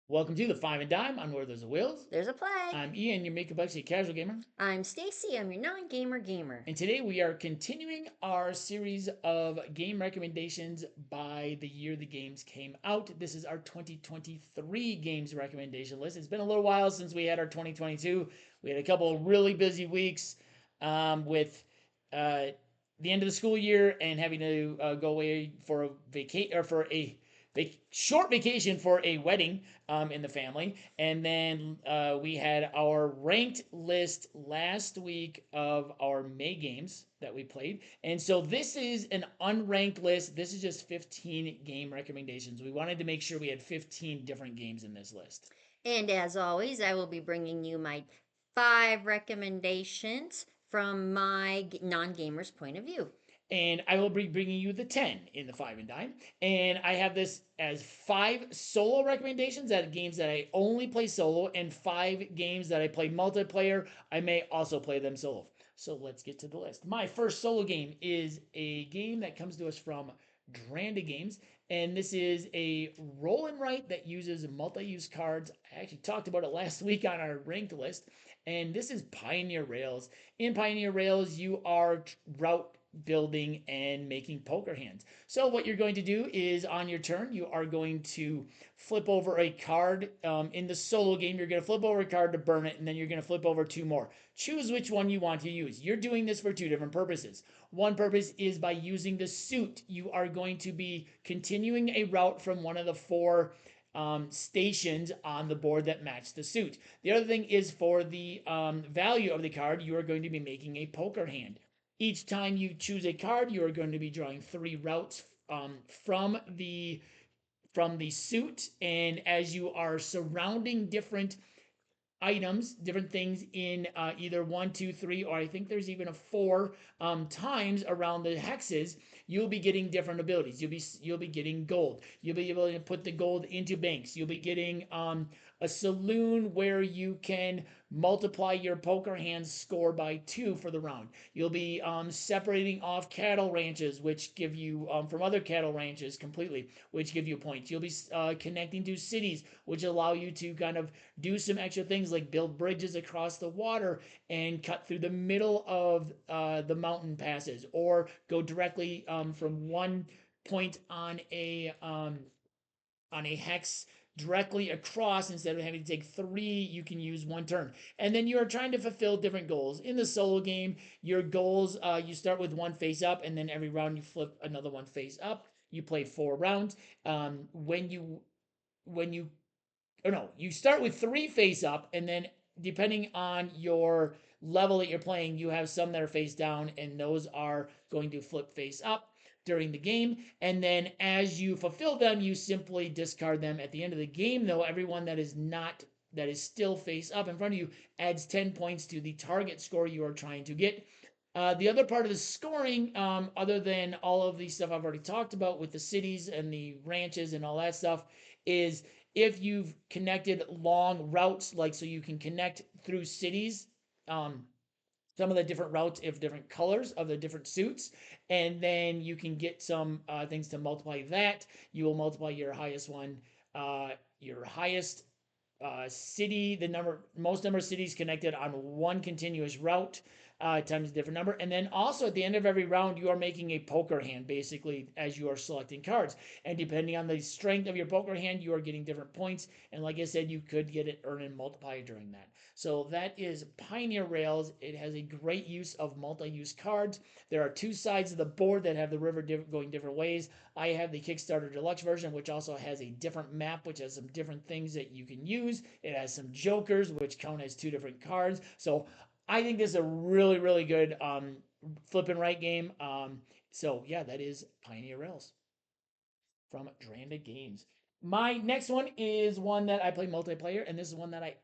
Welcome to the Five and Dime on Where There's a Wills. There's a play. I'm Ian, your makeup Bugsy casual gamer. I'm Stacey. I'm your non-gamer gamer. And today we are continuing our series of game recommendations by the year the games came out. This is our 2023 games recommendation list. It's been a little while since we had our 2022. We had a couple of really busy weeks with the end of the school year and having to go away for a vacation or for a short vacation for a wedding in the family. And then we had our ranked list last week of our May games that we played. And so this is an unranked list. This is just 15 game recommendations. We wanted to make sure we had 15 different games in this list. And as always, I will be bringing you my 5 recommendations from my non-gamer's point of view. And I will be bringing you the 10 in the Five and Dime. And I have this as 5 solo recommendations, that games that I only play solo, and 5 games that I play multiplayer. I may also play them solo. So let's get to the list. My first solo game is a game that comes to us from Dranda Games, and this is a roll and write that uses multi-use cards. I actually talked about it last week on our ranked list, and this is Pioneer Rails. In Pioneer Rails, you are route building and making poker hands. So what you're going to do is on your turn, you are going to flip over a card. In the solo game, you're going to flip over a card to burn it, and then you're going to flip over 2 more. Choose which one you want to use. You're doing this for 2 different purposes. One purpose is by using the suit. You are going to be continuing a route from one of the 4 stations on the board that match the suit. The other thing is for the value of the card, you are going to be making a poker hand. Each time you choose a card, you are going to be drawing 3 routes from the suit, and as you are surrounding different items, different things in either 1, 2, 3, or I think there's even a 4 times around the hexes, you'll be getting different abilities. You'll be getting gold. You'll be able to put the gold into banks. You'll be getting a saloon where you can multiply your poker hands score by 2 for the round. You'll be separating off cattle ranches, which give you from other cattle ranches completely, which give you points. You'll be connecting to cities, which allow you to kind of do some extra things like build bridges across the water and cut through the middle of the mountain passes, or go directly from one point on a hex directly across. Instead of having to take 3, you can use 1 turn. And then you are trying to fulfill different goals. In the solo game, your goals, you start with 1 face up, and then every round you flip another 1 face up. You play 4 rounds. When you or no, you start with 3 face up, and then depending on your level that you're playing, you have some that are face down, and those are going to flip face up during the game. And then as you fulfill them, you simply discard them at the end of the game. Though everyone that is still face up in front of you adds 10 points to the target score you are trying to get. The other part of the scoring, other than all of the stuff I've already talked about with the cities and the ranches and all that stuff, is if you've connected long routes, like so you can connect through cities, some of the different routes of different colors of the different suits, and then you can get some things to multiply that. You will multiply your highest one, your highest city, the most number of cities connected on 1 continuous route times a different number. And then also at the end of every round, you are making a poker hand basically as you are selecting cards. And depending on the strength of your poker hand, you are getting different points. And like I said, you could get it earn and multiply during that. So that is Pioneer Rails. It has a great use of multi-use cards. There are 2 sides of the board that have the river going different ways. I have the Kickstarter Deluxe version, which also has a different map, which has some different things that you can use. It has some jokers, which count as 2 different cards. So I think this is a really, really good flip and right game. So yeah, that is Pioneer Rails from Dranda Games. My next one is one that I play multiplayer, and this is one that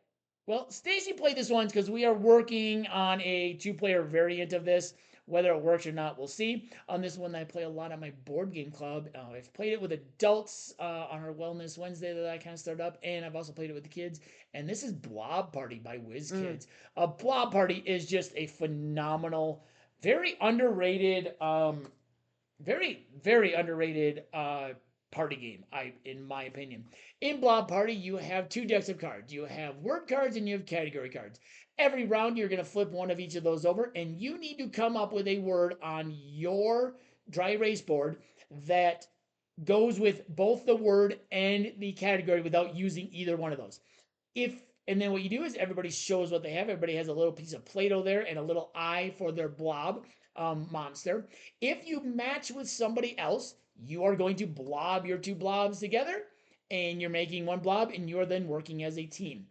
well, Stacy played this once because we are working on a 2-player variant of this. Whether it works or not, we'll see. On this one, I play a lot on my board game club. I've played it with adults on our Wellness Wednesday that I kind of started up, and I've also played it with the kids. And this is Blob Party by WizKids. Blob Party is just a phenomenal, very underrated, very, very underrated party game, in my opinion. In Blob Party, you have two decks of cards. You have word cards and you have category cards. Every round, you're going to flip one of each of those over, and you need to come up with a word on your dry erase board that goes with both the word and the category without using either one of those. If and then what you do is everybody shows what they have. Everybody has a little piece of Play-Doh there and a little eye for their blob monster. If you match with somebody else, you are going to blob your two blobs together, and you're making one blob, and you are then working as a team.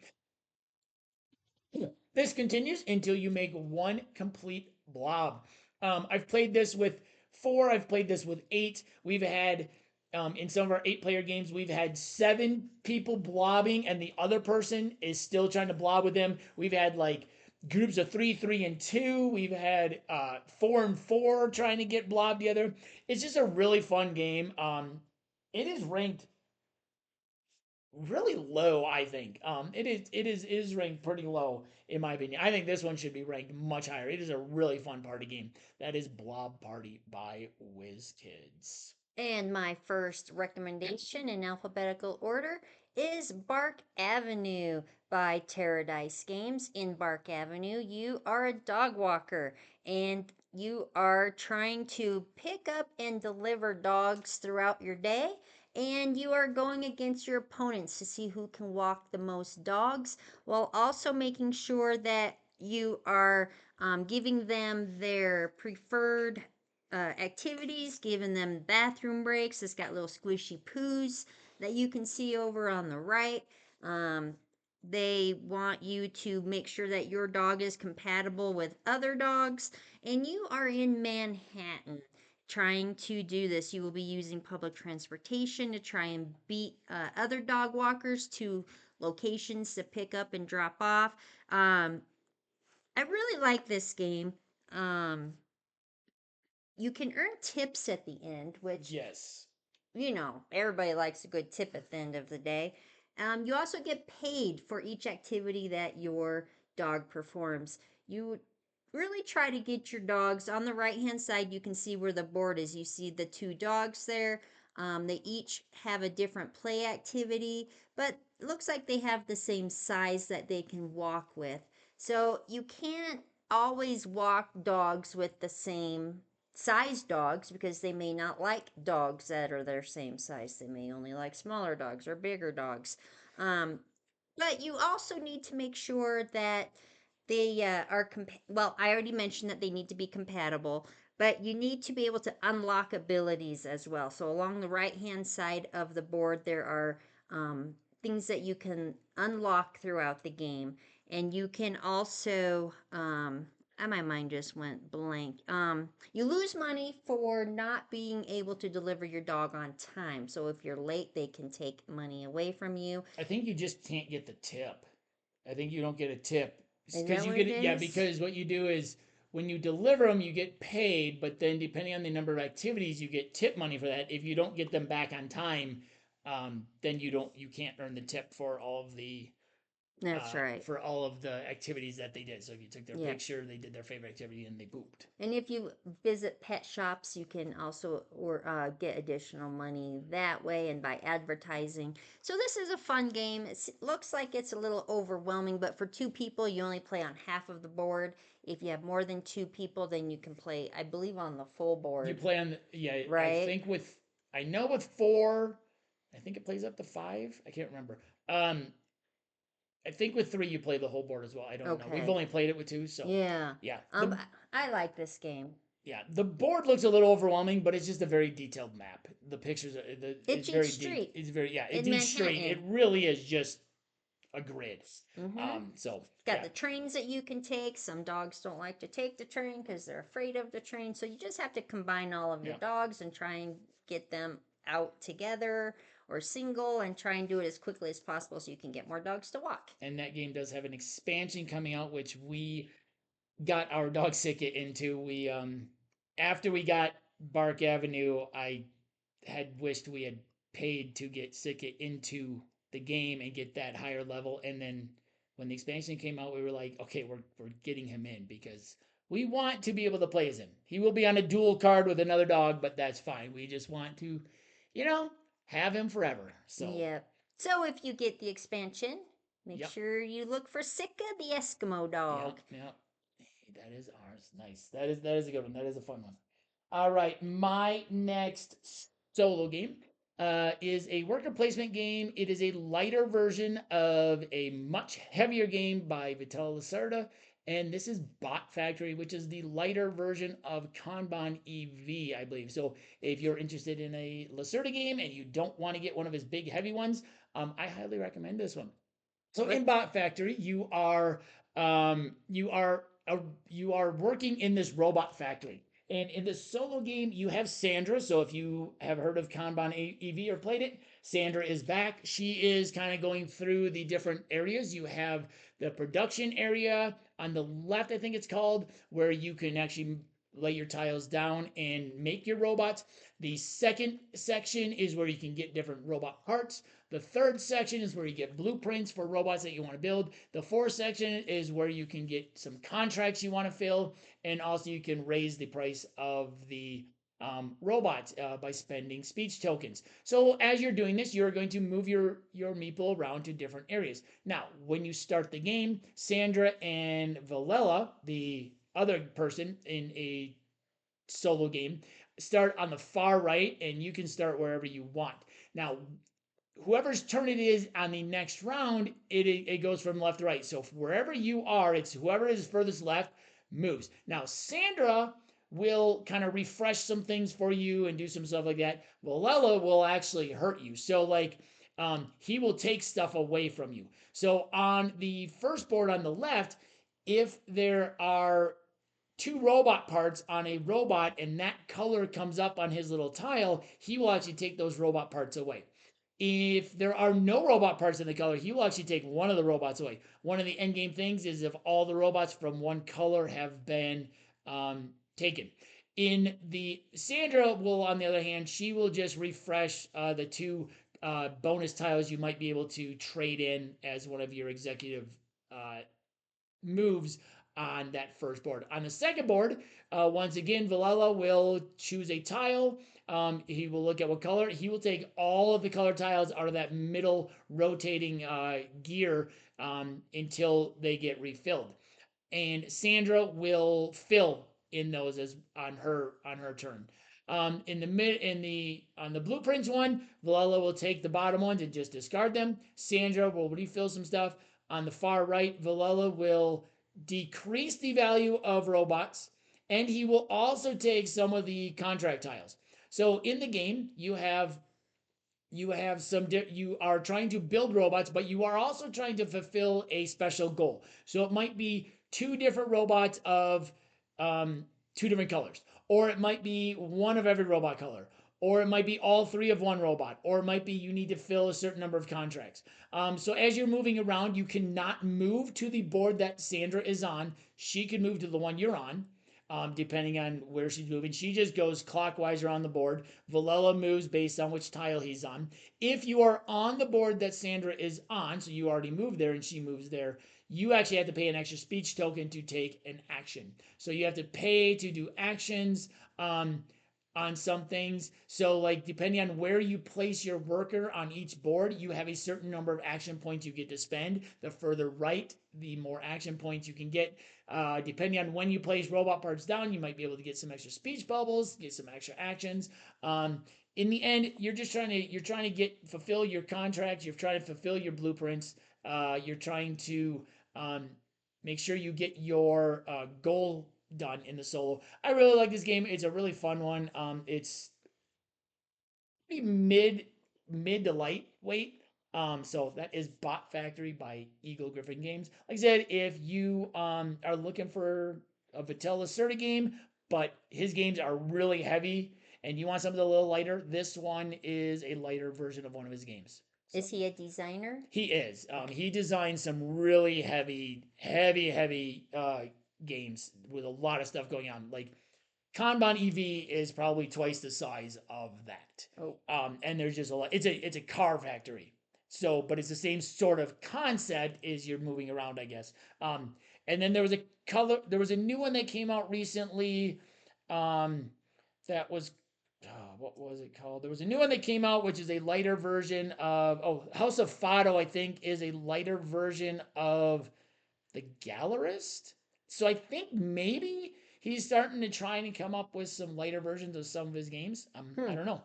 This continues until you make one complete blob. I've played this with 4. I've played this with 8. We've had in some of our 8-player games, we've had 7 people blobbing, and the other person is still trying to blob with them. We've had like groups of 3, 3, and 2. We've had 4 and 4 trying to get blob together. It's just a really fun game. It is ranked really low, I think. It is ranked pretty low in my opinion. I think this one should be ranked much higher. It is a really fun party game. That is Blob Party by WizKids. And my first recommendation in alphabetical order is Bark Avenue by Terradice Games. In Bark Avenue, you are a dog walker and you are trying to pick up and deliver dogs throughout your day. And you are going against your opponents to see who can walk the most dogs while also making sure that you are giving them their preferred activities, giving them bathroom breaks. It's got little squishy poos that you can see over on the right. Um, they want you to make sure that your dog is compatible with other dogs, and you are in Manhattan trying to do this. You will be using public transportation to try and beat other dog walkers to locations to pick up and drop off. I really like this game. Um, you can earn tips at the end, which, Yes. everybody likes a good tip at the end of the day. You also get paid for each activity that your dog performs. You really try to get your dogs on the right hand side. You can see where the board is. You see the two dogs there. They each have a different play activity, but it looks like they have the same size that they can walk with. So you can't always walk dogs with the same size dogs because they may not like dogs that are their same size. They may only like smaller dogs or bigger dogs. Um, but you also need to make sure that they well, I already mentioned that they need to be compatible, but you need to be able to unlock abilities as well. So along the right hand side of the board, there are things that you can unlock throughout the game. And you can also my mind just went blank. You lose money for not being able to deliver your dog on time. So if you're late, they can take money away from you. I think you just can't get the tip. I think you don't get a tip Is because that you what it get, yeah, is? because what you do is when you deliver them you get paid, but then depending on the number of activities you get tip money for that. If you don't get them back on time, then you can't earn the tip That's right. for all of the activities that they did. So if you took their Yep. picture, they did their favorite activity, and they pooped. And if you visit pet shops, you can also get additional money that way and by advertising. So this is a fun game. It looks like it's a little overwhelming, but for 2 people, you only play on half of the board. If you have more than 2 people, then you can play, I believe, on the full You board, play on, yeah. right? I know with 4, I think it plays up to 5. I can't remember. I think with 3 you play the whole board as well. I don't know. We've Okay. only played it with 2, so Yeah. yeah. I like this game. The board looks a little overwhelming, but it's just a very detailed map. The pictures are It's it's each very deep. street It's very, yeah. It's in each street. It Manhattan. really is just a grid. Mm-hmm. So It's got yeah, the trains that you can take. Some dogs don't like to take the train because they're afraid of the train. So you just have to combine all of your yeah. dogs and try and get them out together or single and try and do it as quickly as possible so you can get more dogs to walk. And that game does have an expansion coming out, which we got our dog Sicket into. We after we got Bark Avenue, I had wished we had paid to get Sicket into the game and get that higher level. And then when the expansion came out, we were like, okay, we're getting him in because we want to be able to play as him. He will be on a dual card with another dog, but that's fine. We just want to, you know, have him forever. So, Yep. So if you get the expansion, make yep, sure you look for Sika the Eskimo yep, dog. yep. Hey, that is ours. Nice. That is a good one. That is a fun one. All right, my next solo game is a worker placement game. It is a lighter version of a much heavier game by Vital Lacerda, and this is Bot Factory, which is the lighter version of Kanban EV, I believe. So if you're interested in a Lacerda game and you don't want to get one of his big heavy ones, I highly recommend this one. So in What? Bot Factory, um, you are you are working in this robot factory. And in the solo game, you have Sandra. So if you have heard of Kanban EV or played it, Sandra is back. She is kind of going through the different areas. You have the production area on the left, I think it's called, where you can actually lay your tiles down and make your robots. The second section is where you can get different robot parts. The third section is where you get blueprints for robots that you want to build. The fourth section is where you can get some contracts you want to fill, and also you can raise the price of the robots by spending speech tokens. So as you're doing this, you're going to move your meeple around to different areas. Now, when you start the game, Sandra and Valella, the other person in a solo game, start on the far right, and you can start wherever you want. Now, whoever's turn it is on the next round, it goes from left to right. So wherever you are, it's whoever is furthest left moves. Now Sandra will kind of refresh some things for you and do some stuff like that. Valella will actually hurt you. So like he will take stuff away from you. So on the first board on the left, if there are two robot parts on a robot and that color comes up on his little tile, he will actually take those robot parts away. If there are no robot parts in the color, he will actually take one of the robots away. One of the end game things is if all the robots from one color have been taken. In the Sandra will, on the other hand, she will just refresh the two bonus tiles you might be able to trade in as one of your executive uh, moves on that first board. On the second board, once again, Valella will choose a tile. He will look at what color. He will take all of the color tiles out of that middle rotating gear until they get refilled. And Sandra will fill in those as on her turn. In the mid in the on the blueprints one, Valella will take the bottom ones and just discard them. Sandra will refill some stuff. On the far right, Valella will decrease the value of robots, and he will also take some of the contract tiles. So in the game, you are trying to build robots, but you are also trying to fulfill a special goal. So it might be two different robots of two different colors, or it might be one of every robot color, or it might be all three of one robot, or it might be you need to fill a certain number of contracts. So as you're moving around, you cannot move to the board that Sandra is on. She can move to the one you're on, depending on where she's moving. She just goes clockwise around the board. Valella moves based on which tile he's on. If you are on the board that Sandra is on, so you already moved there and she moves there, you actually have to pay an extra speech token to take an action. So you have to pay to do actions on some things. So, like, depending on where you place your worker on each board, you have a certain number of action points you get to spend. The further right, the more action points you can get. Depending on when you place robot parts down, you might be able to get some extra speech bubbles, get some extra actions. In the end, you're trying to get fulfill your contracts. You're trying to fulfill your blueprints. You're trying to um, make sure you get your goal done in the solo. I really like this game. It's a really fun one. It's pretty mid to lightweight. So that is Bot Factory by Eagle Griffin Games. Like I said, if you are looking for a Vitel Lacerda game, but his games are really heavy and you want something a little lighter, this one is a lighter version of one of his games. So Is he a designer? he is. Okay. He designed some really heavy games with a lot of stuff going on. Like Kanban EV is probably twice the size of that. Oh, And there's just a lot. It's a car factory. So, but it's the same sort of concept as you're moving around, I guess. And then there was a new one that came out recently. Um, that was what was it called? There was a new one that came out, which is a lighter version of. Oh, House of Fado, I think, is a lighter version of the Gallerist. So I think maybe he's starting to try and come up with some lighter versions of some of his games. I Hmm. don't know.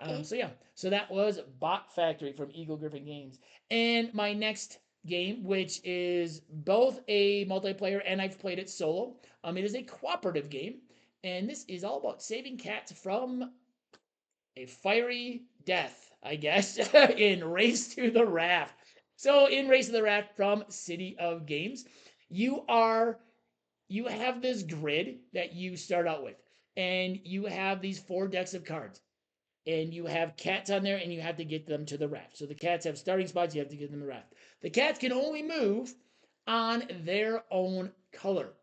Okay. So yeah, so that was Bot Factory from Eagle Griffin Games, and my next game, which is both a multiplayer and I've played it solo. It is a cooperative game, and this is all about saving cats from a fiery death, I guess, in Race to the Raft. So in Race to the Raft from City of Games, you are you have this grid that you start out with, and you have these 4 decks of cards, and you have cats on there, and you have to get them to the raft. So the cats have starting spots, you have to get them to the raft. The cats can only move on their own color.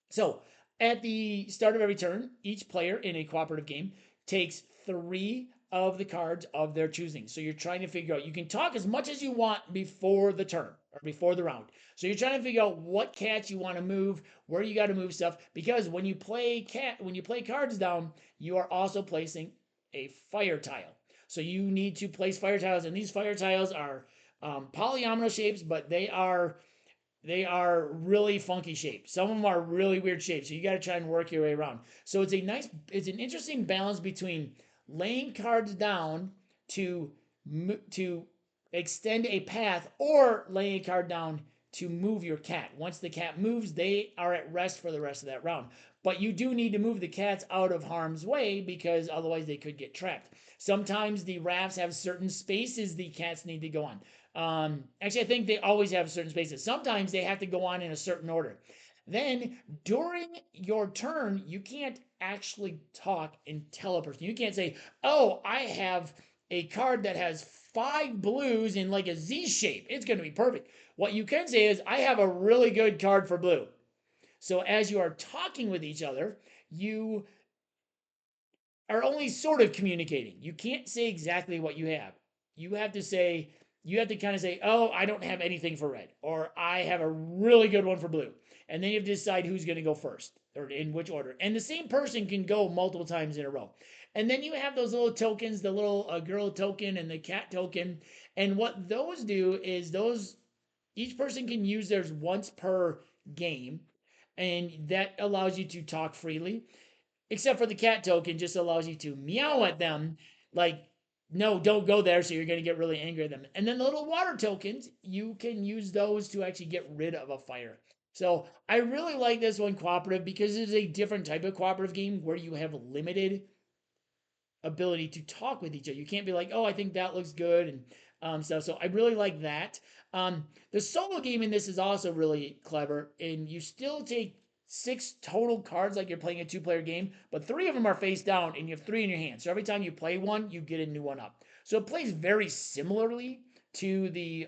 So at the start of every turn, each player in a cooperative game takes 3 of the cards of their choosing. So you're trying to figure out, you can talk as much as you want before the turn or before the round. So you're trying to figure out what cats you want to move, where you got to move stuff, because when you play cards down, you are also placing a fire tile. So you need to place fire tiles, and these fire tiles are polyomino shapes, but they are really funky shapes. Some of them are really weird shapes, so you got to try and work your way around. So it's an interesting balance between laying cards down to to extend a path, or laying a card down to move your cat. Once the cat moves, they are at rest for the rest of that round. But you do need to move the cats out of harm's way, because otherwise they could get trapped. Sometimes the rafts have certain spaces the cats need to go on. Actually, I think they always have certain spaces. Sometimes they have to go on in a certain order. Then, during your turn, you can't actually talk and tell a person. You can't say, "Oh, I have a card that has 5 blues in like a Z shape. It's going to be perfect." What you can say is, "I have a really good card for blue." So, as you are talking with each other, you are only sort of communicating. You can't say exactly what you have. You have to say, you have to kind of say, "Oh, I don't have anything for red," or "I have a really good one for blue." And then you have to decide who's going to go first or in which order. And the same person can go multiple times in a row. And then you have those little tokens, the little girl token and the cat token. And what those do is each person can use theirs once per game. And that allows you to talk freely, except for the cat token just allows you to meow at them, like, "No, don't go there," so you're going to get really angry at them. And then the little water tokens, you can use those to actually get rid of a fire. So I really like this one cooperative, because it is a different type of cooperative game where you have limited ability to talk with each other. You can't be like, "Oh, I think that looks good," and stuff. So I really like that. The solo game in this is also really clever, and you still take 6 total cards like you're playing a 2-player game, but 3 of them are face down, and you have 3 in your hand. So every time you play one, you get a new one up. So it plays very similarly to the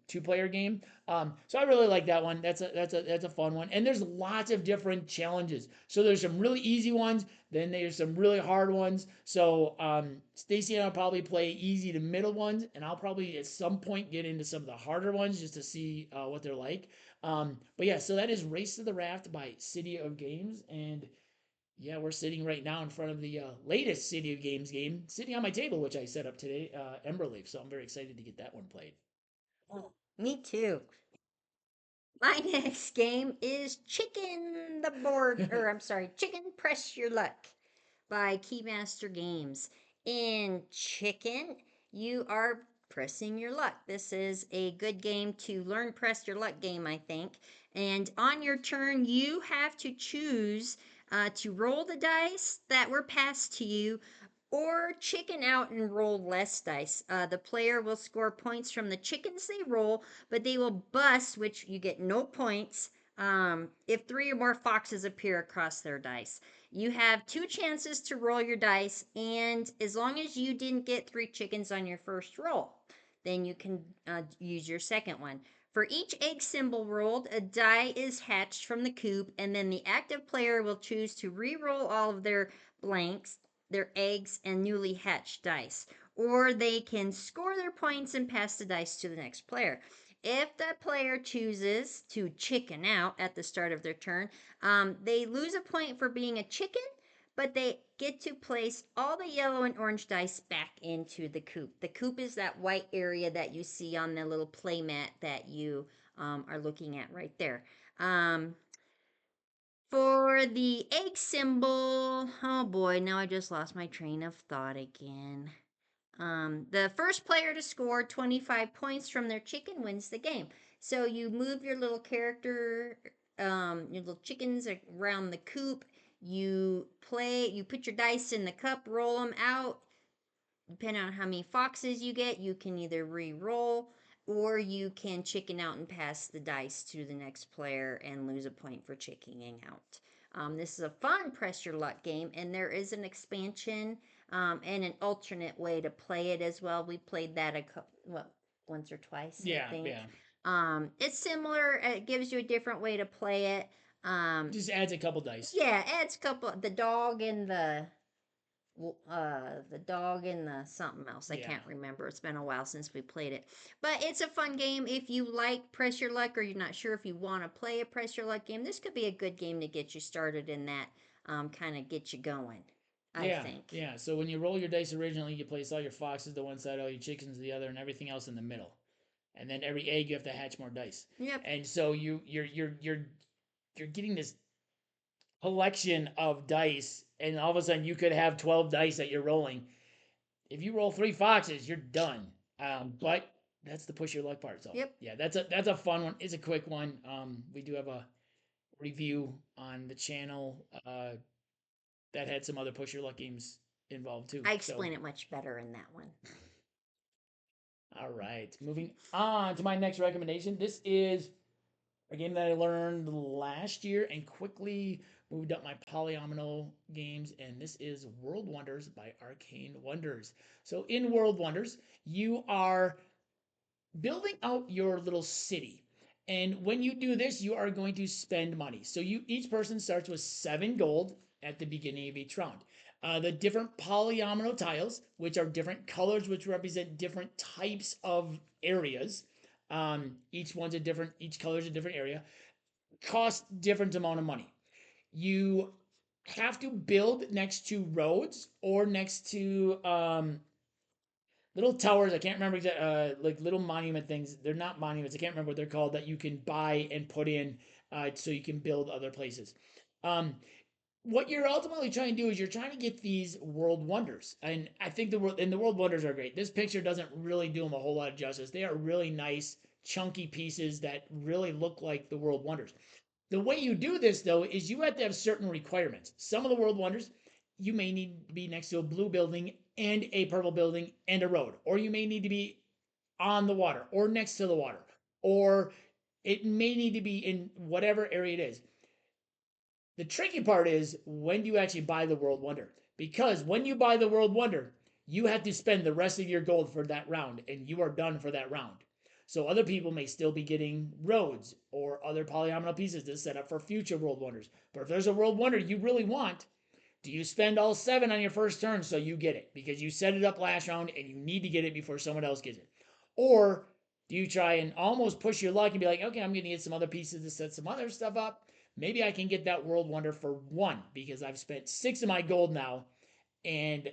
2-player game. So I really like that one. That's a fun one. And there's lots of different challenges. So there's some really easy ones. Then there's some really hard ones. So Stacy and I'll probably play easy to middle ones, and I'll probably at some point get into some of the harder ones just to see what they're like. But yeah, so that is Race to the Raft by City of Games, and yeah, we're sitting right now in front of the latest City of Games game, sitting on my table, which I set up today, Emberleaf. So I'm very excited to get that one played. Me too. My next game is Chicken the Board, or I'm sorry, Chicken Press Your Luck by Keymaster Games. In Chicken, you are pressing your luck. This is a good game to learn press your luck game, I think. And on your turn, you have to choose to roll the dice that were passed to you, or chicken out and roll less dice. The player will score points from the chickens they roll, but they will bust, which you get no points, if 3 or more foxes appear across their dice. You have 2 chances to roll your dice, and as long as you didn't get 3 chickens on your first roll, then you can use your second one. For each egg symbol rolled, a die is hatched from the coop, and then the active player will choose to re-roll all of their blanks, their eggs, and newly hatched dice. Or they can score their points and pass the dice to the next player. If the player chooses to chicken out at the start of their turn, they lose a point for being a chicken, but they get to place all the yellow and orange dice back into the coop. The coop is that white area that you see on the little play mat that you are looking at right there. Um, for the egg symbol, oh boy, now I just lost my train of thought again. The first player to score 25 points from their chicken wins the game. So you move your little character, your little chickens around the coop. You put your dice in the cup, roll them out. Depending on how many foxes you get, you can either re-roll or you can chicken out and pass the dice to the next player and lose a point for chickening out. This is a fun press your luck game, and there is an expansion and an alternate way to play it as well. We played that once or twice, I Yeah, think. yeah. It's similar. It gives you a different way to play it. Just adds a couple dice. Yeah, adds a couple. The dog and the something else. I Yeah. can't remember. It's been a while since we played it. But it's a fun game if you like Press Your Luck or you're not sure if you want to play a Press Your Luck game. This could be a good game to get you started in that, kind of get you going, I Yeah, think. yeah. So when you roll your dice originally, you place all your foxes to one side, all your chickens to the other, and everything else in the middle. And then every egg you have to hatch more dice. Yep. And so you're getting this collection of dice, and all of a sudden you could have 12 dice that you're rolling. If you roll 3 foxes, you're done. But that's the push your luck part. So Yep. yeah, that's a fun one. It's a quick one. We do have a review on the channel that had some other push your luck games involved too. I So explain it much better in that one. all right, moving on to my next recommendation. This is a game that I learned last year and quickly moved up my polyomino games, and this is World Wonders by Arcane Wonders. So in World Wonders, you are building out your little city. And when you do this, you are going to spend money. So each person starts with 7 gold at the beginning of each round. The different polyomino tiles, which are different colors, which represent different types of areas. Each color is a different area. Cost different amount of money. You have to build next to roads or next to little towers. I can't remember exactly, like little monument things. They're not monuments. I can't remember what they're called that you can buy and put in so you can build other places. Um, what you're ultimately trying to do is you're trying to get these world wonders, and I think the world wonders are great. This picture doesn't really do them a whole lot of justice. They are really nice, chunky pieces that really look like the world wonders. The way you do this, though, is you have to have certain requirements. Some of the world wonders, you may need to be next to a blue building and a purple building and a road, or you may need to be on the water or next to the water, or it may need to be in whatever area it is. The tricky part is when do you actually buy the world wonder? Because when you buy the world wonder, you have to spend the rest of your gold for that round, and you are done for that round. So other people may still be getting roads or other polyomino pieces to set up for future world wonders. But if there's a world wonder you really want, do you spend all 7 on your first turn so you get it because you set it up last round and you need to get it before someone else gets it? Or do you try and almost push your luck and be like, okay, I'm going to get some other pieces to set some other stuff up? Maybe I can get that world wonder for 1 because I've spent 6 of my gold now, and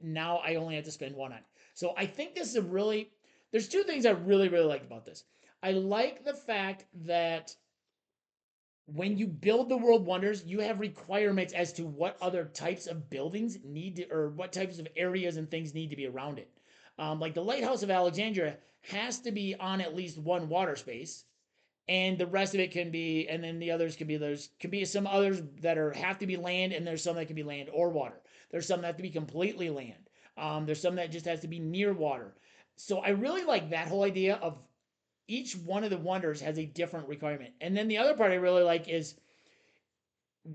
now I only have to spend 1 on it. So I think this is a really, there's 2 things I really liked about this. I like the fact that when you build the world wonders, you have requirements as to what other types of buildings need to, or what types of areas and things need to be around it. Like the Lighthouse of Alexandria has to be on at least 1 water space, and the rest of it can be, and then the others can be, there's could be some others that have to be land, and there's some that can be land or water. There's some that have to be completely land. There's some that just has to be near water. So I really like that whole idea of each one of the wonders has a different requirement. And then the other part I really like is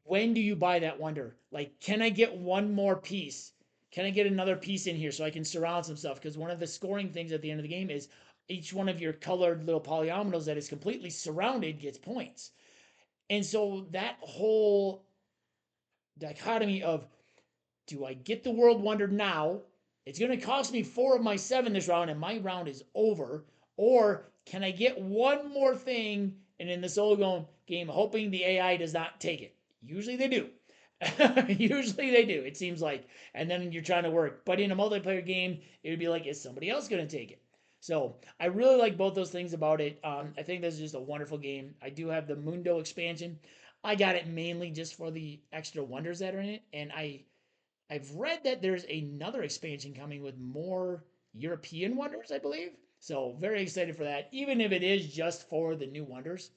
when do you buy that wonder? Like, can I get 1 more piece? Can I get another piece in here so I can surround some stuff? Because one of the scoring things at the end of the game is each one of your colored little polyominoes that is completely surrounded gets points. And so that whole dichotomy of do I get the world wonder now? It's going to cost me 4 of my 7 this round, and my round is over. Or can I get 1 more thing? And in the solo game, hoping the AI does not take it. Usually they do. Usually they do, it seems like. And then you're trying to work. But in a multiplayer game, it would be like, is somebody else going to take it? So I really like both those things about it. I think this is just a wonderful game. I do have the Mundo expansion. I got it mainly just for the extra wonders that are in it. And I've read that there's another expansion coming with more European wonders, I believe. So very excited for that, even if it is just for the new wonders.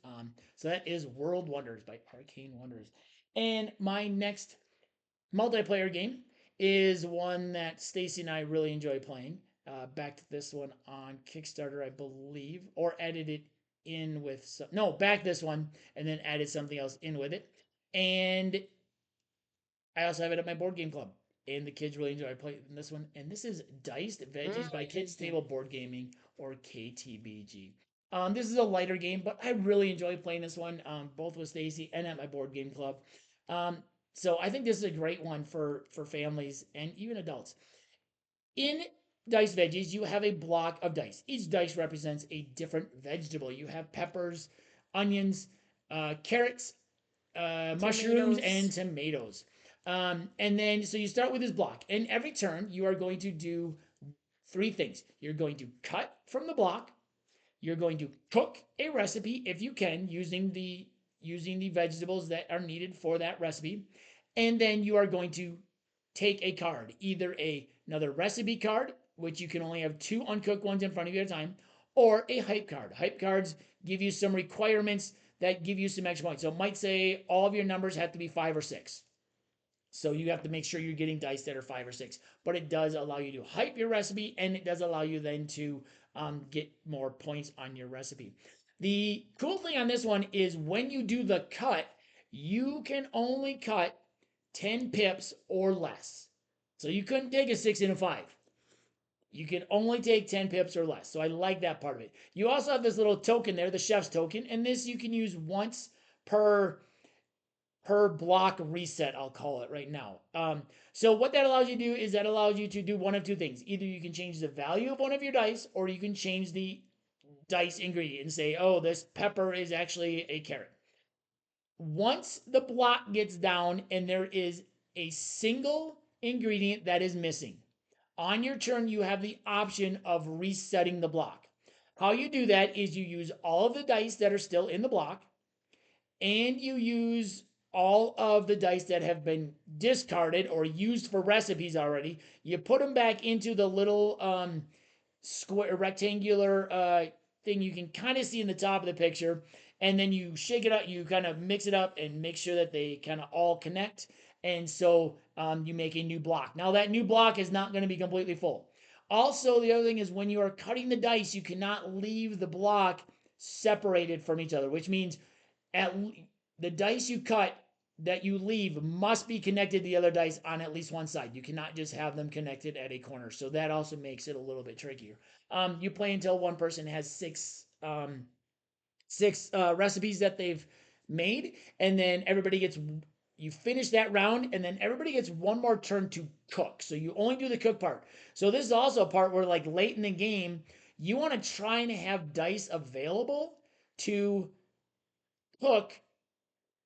So that is World Wonders by Arcane Wonders. And my next multiplayer game is one that Stacy and I really enjoy playing. Backed this one on Kickstarter, I believe, or added it in with some, no, back this one and then added something else in with it. And I also have it at my board game club, and the kids really enjoy playing this one. And this is Diced Veggies by Kids Table Board Gaming, or KTBG. This is a lighter game, but I really enjoy playing this one, both with Stacy and at my board game club. Um, so I think this is a great one for families and even adults. In Diced Veggies, you have a block of dice. Each dice represents a different vegetable. You have peppers, onions, carrots, mushrooms, and Tomatoes. tomatoes. And then, so you start with this block, and every turn you are going to do three things. You're going to cut from the block. You're going to cook a recipe if you can, using the vegetables that are needed for that recipe, and then you are going to take a card, either another recipe card, which you can only have two uncooked ones in front of you at a time, or a hype card. Hype cards give you some requirements that give you some extra points. So it might say all of your numbers have to be 5 or 6. So you have to make sure you're getting dice that are 5 or 6. But it does allow you to hype your recipe, and it does allow you then to get more points on your recipe. The cool thing on this one is when you do the cut, you can only cut 10 pips or less. So you couldn't take a 6 and a 5. You can only take 10 pips or less. So I like that part of it. You also have this little token there, the chef's token, and this you can use once per block reset, I'll call it right now. So what that allows you to do is that allows you to do one of two things. Either you can change the value of one of your dice, or you can change the dice ingredient and say, oh, this pepper is actually a carrot. Once the block gets down and there is a single ingredient that is missing, on your turn you have the option of resetting the block. How you do that is you use all of the dice that are still in the block, and you use all of the dice that have been discarded or used for recipes already. You put them back into the little square rectangular thing you can kind of see in the top of the picture, and then you shake it up. You kind of mix it up and make sure that they kind of all connect. And so you make a new block. Now that new block is not going to be completely full. Also, the other thing is when you are cutting the dice, you cannot leave the block separated from each other, which means at the dice you cut that you leave must be connected to the other dice on at least one side. You cannot just have them connected at a corner. So that also makes it a little bit trickier. You play until one person has six recipes that they've made, and then everybody gets, you finish that round, and then everybody gets one more turn to cook. So you only do the cook part. So this is also a part where, like, late in the game, you want to try and have dice available to cook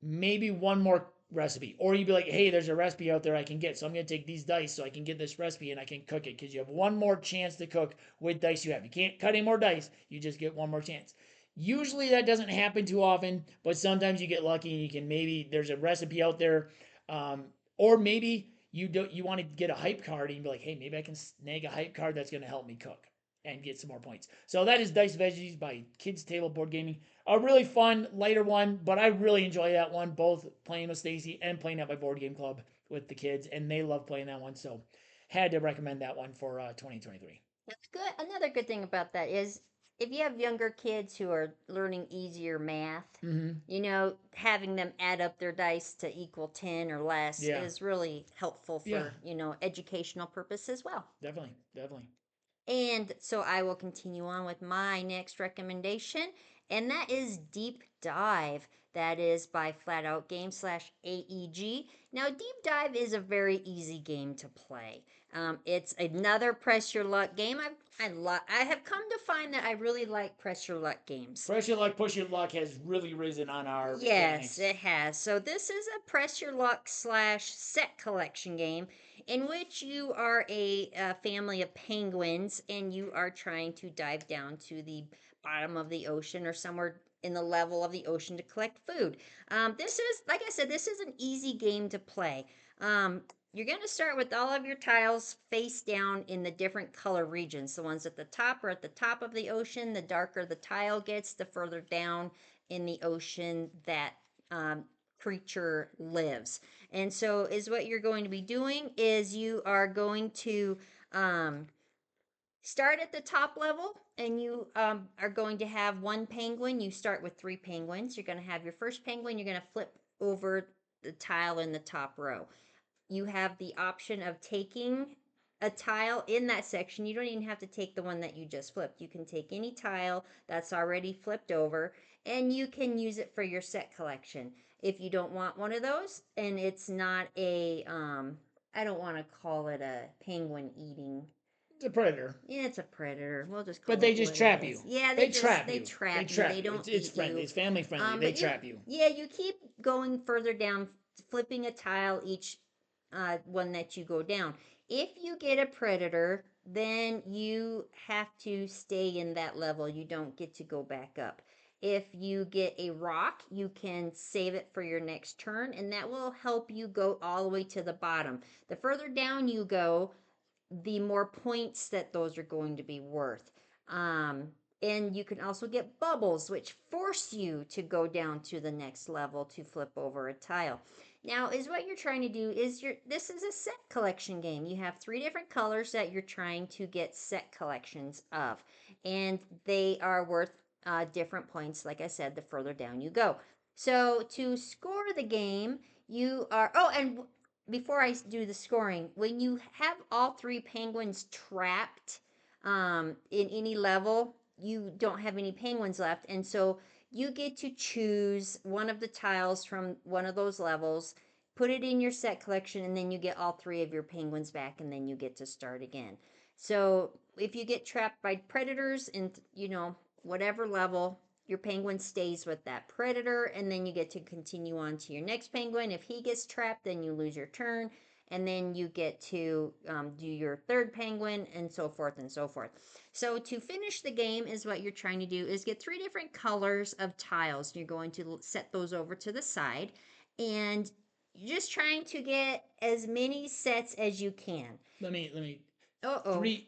maybe one more recipe. Or you'd be like, hey, there's a recipe out there I can get. So I'm going to take these dice so I can get this recipe and I can cook it, because you have one more chance to cook with dice you have. You can't cut any more dice. You just get one more chance. Usually that doesn't happen too often, but sometimes you get lucky and you can, maybe there's a recipe out there, or maybe you want to get a hype card and you be like, hey, maybe I can snag a hype card that's going to help me cook and get some more points. So that is Dice Veggies by Kids Table Board Gaming. A really fun, lighter one, but I really enjoy that one, both playing with Stacy and playing at my board game club with the kids, and they love playing that one. So had to recommend that one for 2023. That's good. Another good thing about that is if you have younger kids who are learning easier math, Mm-hmm. having them add up their dice to equal 10 or less Yeah. is really helpful Yeah. for, educational purpose as well. Definitely. Definitely. And so I will continue on with my next recommendation, and that is Deep Dive. That is by Flat Out Games slash AEG. Now, Deep Dive is a very easy game to play. It's another press your luck game. I have come to find that I really like press your luck games. Press your luck, push your luck has really risen on our Yes, mechanics. it has. So this is a press your luck slash set collection game in which you are a family of penguins and you are trying to dive down to the bottom of the ocean or somewhere in the level of the ocean to collect food. This is, like I said, this is an easy game to play. You're going to start with all of your tiles face down in the different color regions. The ones at the top are at the top of the ocean. The darker the tile gets, the further down in the ocean that um, creature lives. And so, is what you're going to be doing is you are going to um, start at the top level, and you are going to have one penguin. You start with three penguins. You're going to have your first penguin. You're going to flip over the tile in the top row. You have the option of taking a tile in that section. You don't even have to take the one that you just flipped. You can take any tile that's already flipped over and you can use it for your set collection. If you don't want one of those and it's not I don't want to call it a penguin eating. It's a predator. Yeah, it's a predator. We'll just But call they it just what it trap is. you. Yeah, They trap they you. They trap you. They trap you. don't It's eat friendly. you. It's family friendly. They But you, trap you. yeah, you keep going further down, flipping a tile each one that you go down. If you get a predator, then you have to stay in that level. You don't get to go back up. If you get a rock, you can save it for your next turn, and that will help you go all the way to the bottom. The further down you go, the more points that those are going to be worth. Um, and you can also get bubbles, which force you to go down to the next level to flip over a tile. Now, is what you're trying to do is this is a set collection game. You have three different colors that you're trying to get set collections of, and they are worth different points. Like I said, the further down you go. So to score the game, you are. Oh, and before I do the scoring, when you have all three penguins trapped in any level, you don't have any penguins left. And so you get to choose one of the tiles from one of those levels, put it in your set collection, and then you get all three of your penguins back, and then you get to start again. So if you get trapped by predators in, whatever level, your penguin stays with that predator, and then you get to continue on to your next penguin. If he gets trapped, then you lose your turn, and then you get to do your third penguin, and so forth and so forth. So to finish the game is what you're trying to do is get three different colors of tiles. You're going to set those over to the side, and you're just trying to get as many sets as you can. Let me Uh-oh. three,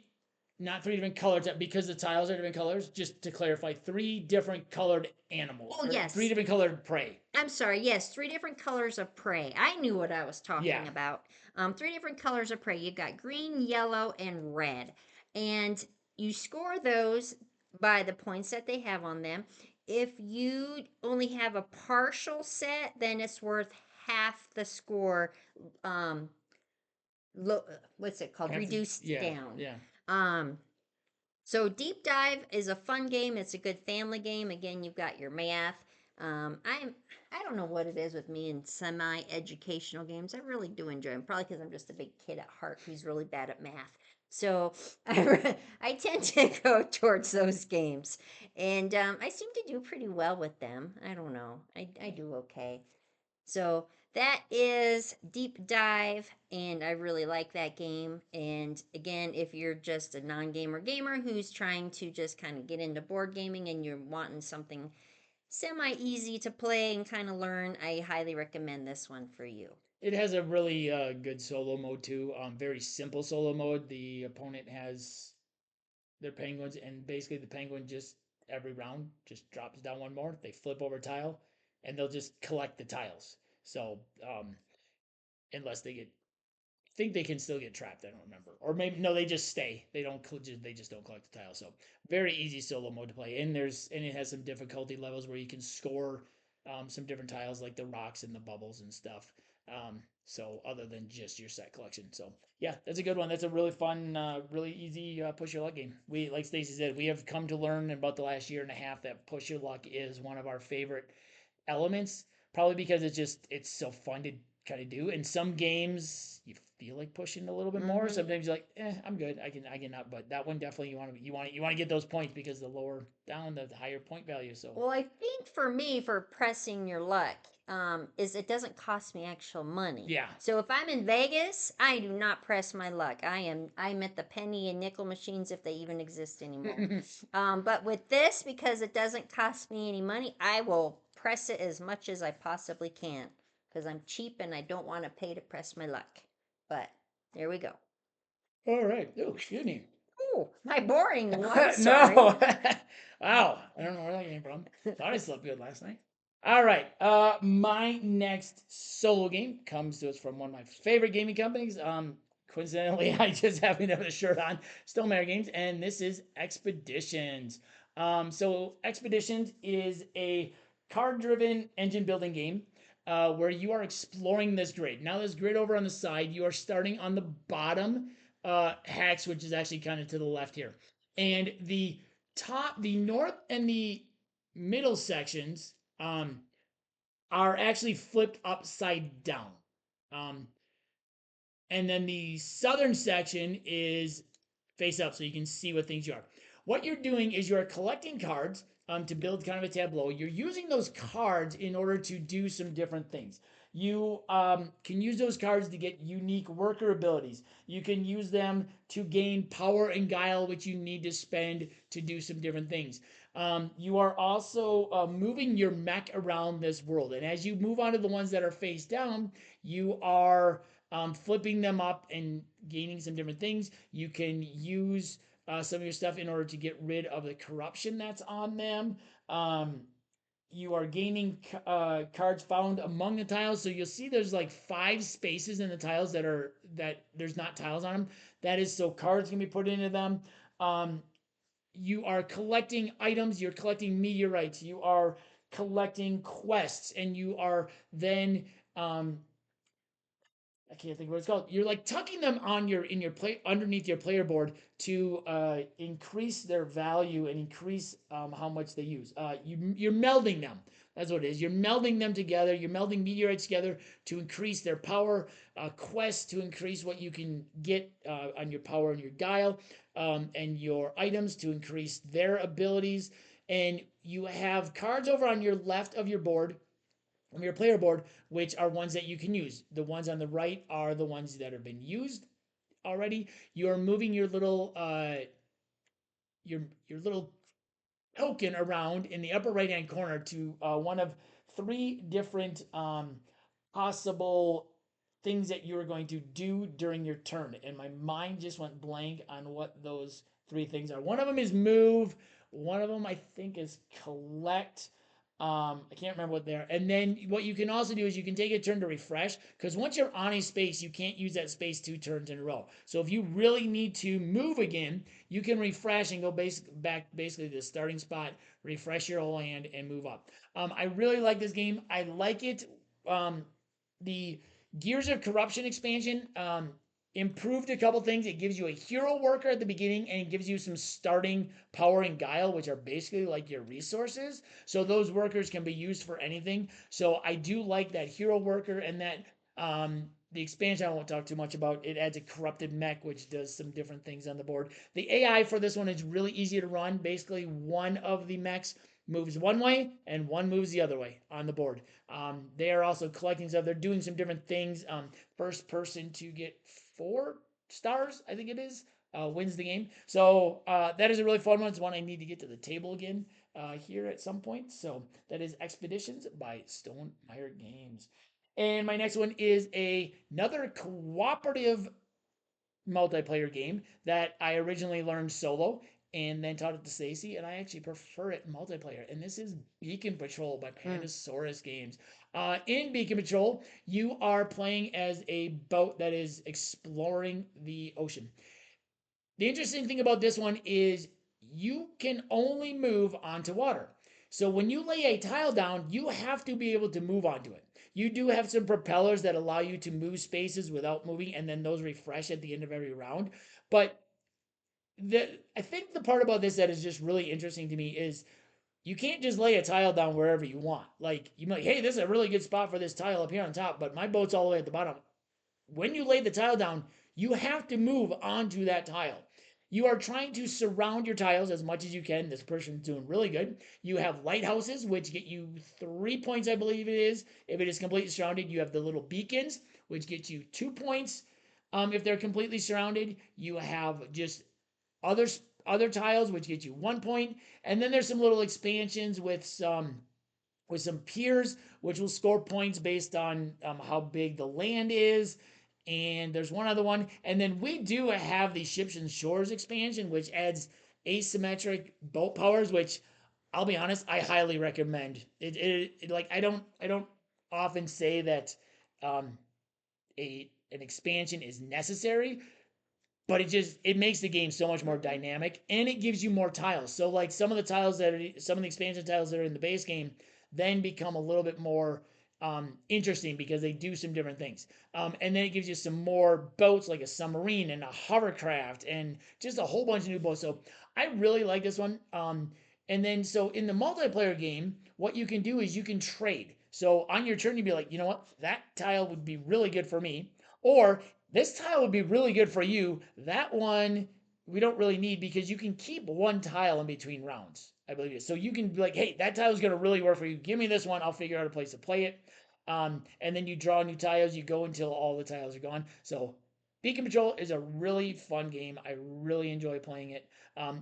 not three different colors because the tiles are different colors. Just to clarify, three different colored animals Oh, or three yes. different colored prey. I'm sorry. Yes, three different colors of prey. I knew what I was Yeah. talking about. Three different colors of prey. You've got green, yellow, and red. And you score those by the points that they have on them. If you only have a partial set, then it's worth half the score. Um, what's it called? Reduced Yeah, down. yeah. Um, so Deep Dive is a fun game. It's a good family game. Again, you've got your math. I don't know what it is with me in semi-educational games. I really do enjoy them. Probably because I'm just a big kid at heart who's really bad at math. So I tend to go towards those games, and I seem to do pretty well with them. I don't know. I do okay. So that is Deep Dive, and I really like that game. And again, if you're just a non gamer who's trying to just kind of get into board gaming and you're wanting something semi easy to play and kind of learn, I highly recommend this one for you. It has a really good solo mode too. Very simple solo mode. The opponent has their penguins, and basically the penguin just every round just drops down one more. They flip over a tile, and they'll just collect the tiles. So unless they get think they can still get trapped. I don't remember, or maybe no, they just stay. They don't. They just don't collect the tiles. So very easy solo mode to play. And it has some difficulty levels where you can score some different tiles like the rocks and the bubbles and stuff. So other than just your set collection. So yeah, that's a good one. That's a really fun, really easy push your luck game. We like Stacy said, we have come to learn about the last year and a half that push your luck is one of our favorite elements, probably because it's so fun to kind of do. In some games, you feel like pushing a little bit more. Mm-hmm. Sometimes you're like, I'm good. I can not. But that one definitely you want to get those points because the lower down, the higher point value. So Well, I think for me, for pressing your luck, is it doesn't cost me actual money. yeah. So if I'm in Vegas, I do not press my luck. I'm at the penny and nickel machines if they even exist anymore. But with this, because it doesn't cost me any money, I will press it as much as I possibly can because I'm cheap and I don't want to pay to press my luck. But there we go. All right. Oh, excuse me. Oh, my boring one. Sorry. No. Wow. I don't know where that came from. Thought I slept good last night. All right. My next solo game comes to us from one of my favorite gaming companies. Coincidentally, I just happen to have a shirt on. Still Mayor Games, and this is Expeditions. So Expeditions is a card-driven engine building game. Where you are exploring this grid. Now, this grid over on the side, you are starting on the bottom hex, which is actually kind of to the left here. And the north and the middle sections are actually flipped upside down. Um, and then the southern section is face up so you can see what things you are. What you're doing is you're collecting cards to build kind of a tableau. You're using those cards in order to do some different things. You can use those cards to get unique worker abilities. You can use them to gain power and guile, which you need to spend to do some different things. You are also moving your mech around this world. And as you move on to the ones that are face down, you are flipping them up and gaining some different things. You can use some of your stuff in order to get rid of the corruption that's on them. You are gaining cards found among the tiles. So you'll see there's like 5 spaces in the tiles that there's not tiles on them. That is so cards can be put into them. Um, you are collecting items. You're collecting meteorites. You are collecting quests, and you are then I can't think what it's called. You're like tucking them on your in your play underneath your player board to increase their value and increase how much they use. You're melding them. That's what it is. You're melding them together. You're melding meteorites together to increase their power. Quests to increase what you can get on your power and your guile, and your items to increase their abilities. And you have cards over on your left of your board on your player board, which are ones that you can use. The ones on the right are the ones that have been used already. You're moving your little token around in the upper right hand corner to one of 3 different possible things that you are going to do during your turn. And my mind just went blank on what those 3 things are. One of them is move. One of them I think is collect. I can't remember what they are. And then what you can also do is you can take a turn to refresh because once you're on a space, you can't use that space 2 turns in a row. So if you really need to move again, you can refresh and go back basically to the starting spot, refresh your whole hand, and move up. I really like this game. I like it. The Gears of Corruption expansion improved a couple things. It gives you a hero worker at the beginning, and it gives you some starting power and guile, which are basically like your resources. So those workers can be used for anything. So I do like that hero worker, and that the expansion I won't talk too much about. It adds a corrupted mech, which does some different things on the board. The AI for this one is really easy to run. Basically, one of the mechs moves one way and one moves the other way on the board. They are also collecting stuff. They're doing some different things. First person to get 4 stars, I think it is, wins the game. So that is a really fun one. It's one I need to get to the table again here at some point. So that is Expeditions by Stonemeyer Games. And my next one is another cooperative multiplayer game that I originally learned solo and then taught it to Stacey, and I actually prefer it multiplayer. And this is Beacon Patrol by Pandasaurus Games. In Beacon Patrol, you are playing as a boat that is exploring the ocean. The interesting thing about this one is you can only move onto water. So when you lay a tile down, you have to be able to move onto it. You do have some propellers that allow you to move spaces without moving, and then those refresh at the end of every round. But I think the part about this that is just really interesting to me is you can't just lay a tile down wherever you want. Like you might, hey, this is a really good spot for this tile up here on top, but my boat's all the way at the bottom. When you lay the tile down, you have to move onto that tile. You are trying to surround your tiles as much as you can. This person's doing really good. You have lighthouses, which get you 3 points, I believe it is, if it is completely surrounded. You have the little beacons, which get you 2 points if they're completely surrounded. You have just other other tiles, which get you 1 point, and then there's some little expansions with some piers, which will score points based on how big the land is. And there's one other one. And then we do have the Ships and Shores expansion, which adds asymmetric boat powers, which I'll be honest, I highly recommend. Like I don't often say that um, a an expansion is necessary, but it makes the game so much more dynamic, and it gives you more tiles. So like some of the expansion tiles that are in the base game then become a little bit more interesting because they do some different things. And then it gives you some more boats like a submarine and a hovercraft and just a whole bunch of new boats. So I really like this one. And then so in the multiplayer game, what you can do is you can trade. So on your turn, you'd be like, you know what, that tile would be really good for me. Or this tile would be really good for you. That one we don't really need because you can keep one tile in between rounds, I believe it. So you can be like, hey, that tile is going to really work for you. Give me this one. I'll figure out a place to play it. And then you draw new tiles. You go until all the tiles are gone. So Beacon Patrol is a really fun game. I really enjoy playing it.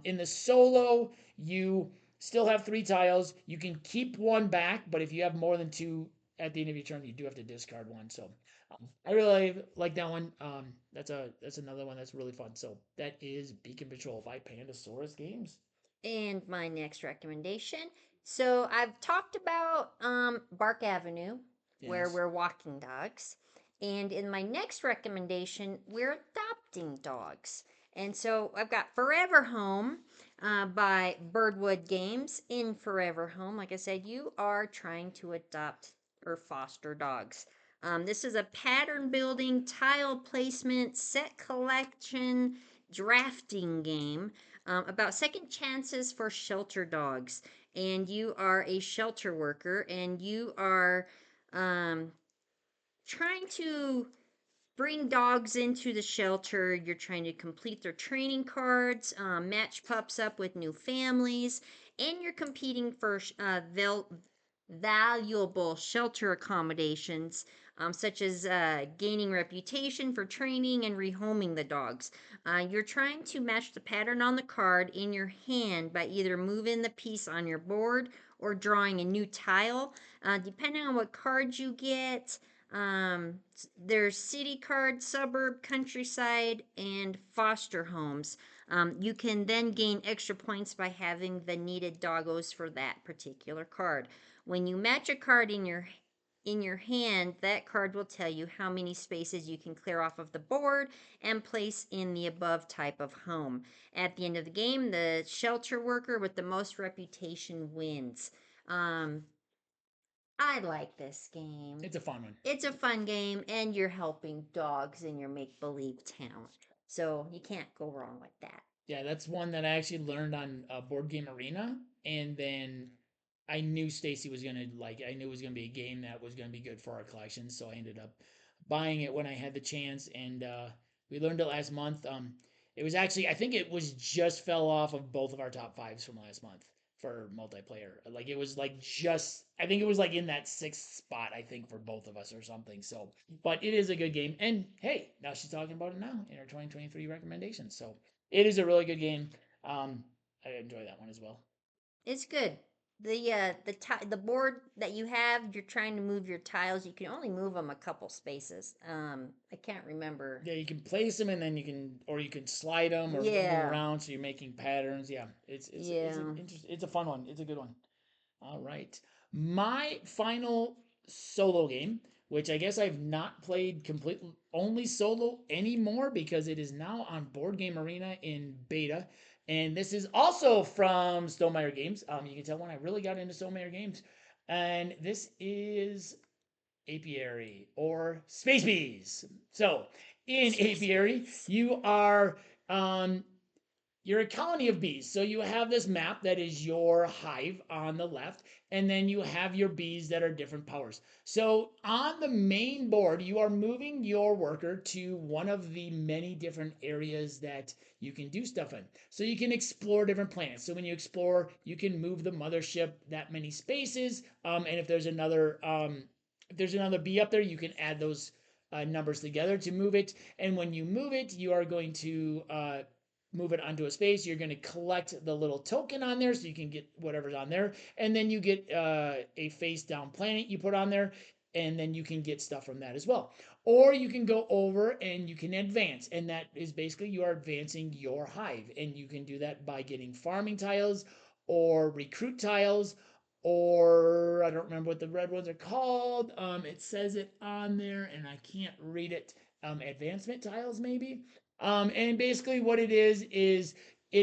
In the solo, you still have 3 tiles. You can keep one back, but if you have more than 2 at the end of your turn, you do have to discard one. So I really like that one. That's another one that's really fun. So that is Beacon Patrol by Pandasaurus Games. And my next recommendation. So I've talked about Bark Avenue, where Yes. we're walking dogs. And in my next recommendation, we're adopting dogs. And so I've got Forever Home by Birdwood Games. In Forever Home, like I said, you are trying to adopt or foster dogs. This is a pattern building, tile placement, set collection, drafting game about second chances for shelter dogs. And you are a shelter worker and you are um, trying to bring dogs into the shelter. You're trying to complete their training cards, match pups up with new families, and you're competing for valuable shelter accommodations, such as gaining reputation for training and rehoming the dogs. You're trying to match the pattern on the card in your hand by either moving the piece on your board or drawing a new tile. Depending on what cards you get, there's city card, suburb, countryside, and foster homes. You can then gain extra points by having the needed doggos for that particular card. When you match a card in your hand, that card will tell you how many spaces you can clear off of the board and place in the above type of home. At the end of the game, the shelter worker with the most reputation wins. Um, I like this game. It's a fun one. It's a fun game, and you're helping dogs in your make believe town. So you can't go wrong with that. Yeah, that's one that I actually learned on Board Game Arena, and then I knew Stacy was gonna like. I knew it was gonna be a game that was gonna be good for our collection, so I ended up buying it when I had the chance, and we learned it last month. It was actually I think it was just fell off of both of our top fives from last month for multiplayer. Like it was like just I think it was like in that 6th spot I think for both of us or something. So, but it is a good game, and hey, now she's talking about it now in her 2023 recommendations. So it is a really good game. I enjoy that one as well. It's good. The board that you have, you're trying to move your tiles. You can only move them a couple spaces. I can't remember. Yeah, you can place them and then you can slide them or move them Yeah, around so you're making patterns. Yeah, yeah. it's a fun one. It's a good one. All right, my final solo game, which I guess I've not played completely only solo anymore because it is now on Board Game Arena in beta, and this is also from Stonemaier Games. You can tell when I really got into Stonemaier Games, and this is apiary or space bees. So in Space apiary, bees. you are um, you're a colony of bees. So you have this map that is your hive on the left, and then you have your bees that are different powers. So on the main board, you are moving your worker to one of the many different areas that you can do stuff in. So you can explore different planets. So when you explore, you can move the mothership that many spaces. And if there's another bee up there, you can add those numbers together to move it. And when you move it, you are going to move it onto a space. You're going to collect the little token on there so you can get whatever's on there. And then you get a face down planet you put on there. And then you can get stuff from that as well. Or you can go over and you can advance. And that is basically you are advancing your hive. And you can do that by getting farming tiles or recruit tiles, or I don't remember what the red ones are called. It says it on there and I can't read it. Advancement tiles, maybe. And basically, what it is it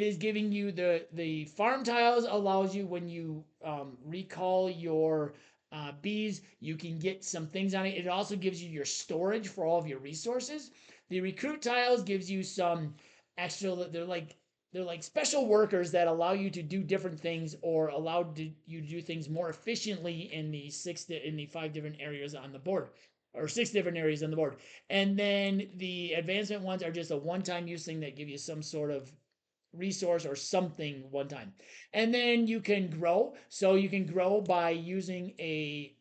is giving you the farm tiles allows you when you recall your bees, you can get some things on it. It also gives you your storage for all of your resources. The recruit tiles gives you some extra. They're like special workers that allow you to do different things or you to do things more efficiently in the 5 different areas on the board, or 6 different areas on the board. And then the advancement ones are just a one-time use thing that give you some sort of resource or something one time. And then you can grow. So you can grow by using a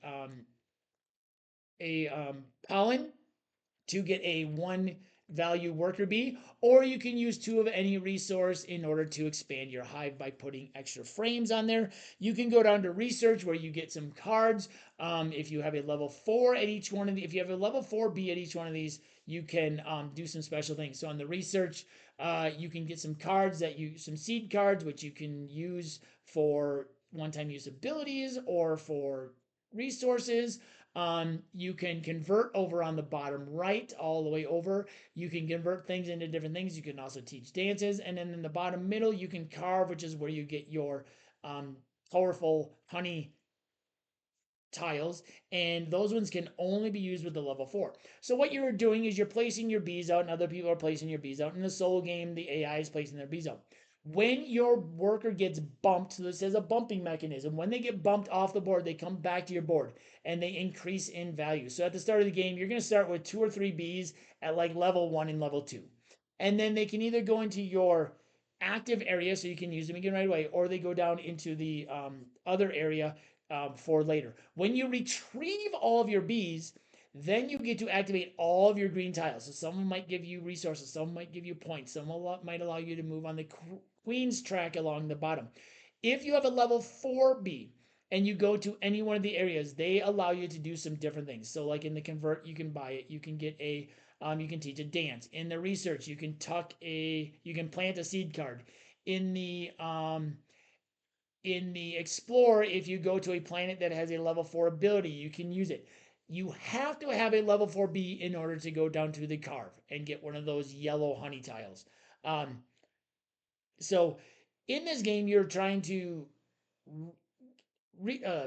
pollen to get a one value worker bee, or you can use 2 of any resource in order to expand your hive by putting extra frames on there. You can go down to research where you get some cards. If you have a level 4 at each one of the, if you have a level 4 bee at each one of these, you can do some special things. So on the research, you can get some cards some seed cards, which you can use for one-time use abilities or for resources. You can convert over on the bottom right, all the way over. You can convert things into different things. You can also teach dances. And then in the bottom middle, you can carve, which is where you get your colorful honey tiles, and those ones can only be used with the level 4. So what you're doing is you're placing your bees out, and other people are placing your bees out. In the solo game, the AI is placing their bees out. When your worker gets bumped, so this is a bumping mechanism. When they get bumped off the board, they come back to your board and they increase in value. So at the start of the game, you're going to start with 2 or 3 bees at like level 1 and level 2. And then they can either go into your active area so you can use them again right away, or they go down into the other area for later. When you retrieve all of your bees, then you get to activate all of your green tiles. So some might give you resources, some might give you points, some might allow you to move on the queen's track along the bottom. If you have a level 4 bee and you go to any one of the areas, they allow you to do some different things. So like in the convert, you can buy it, you can get you can teach a dance. In the research, you can you can plant a seed card. In the explore, if you go to a planet that has a level 4 ability, you can use it. You have to have a level 4 bee in order to go down to the carve and get one of those yellow honey tiles. um, so in this game, you're trying to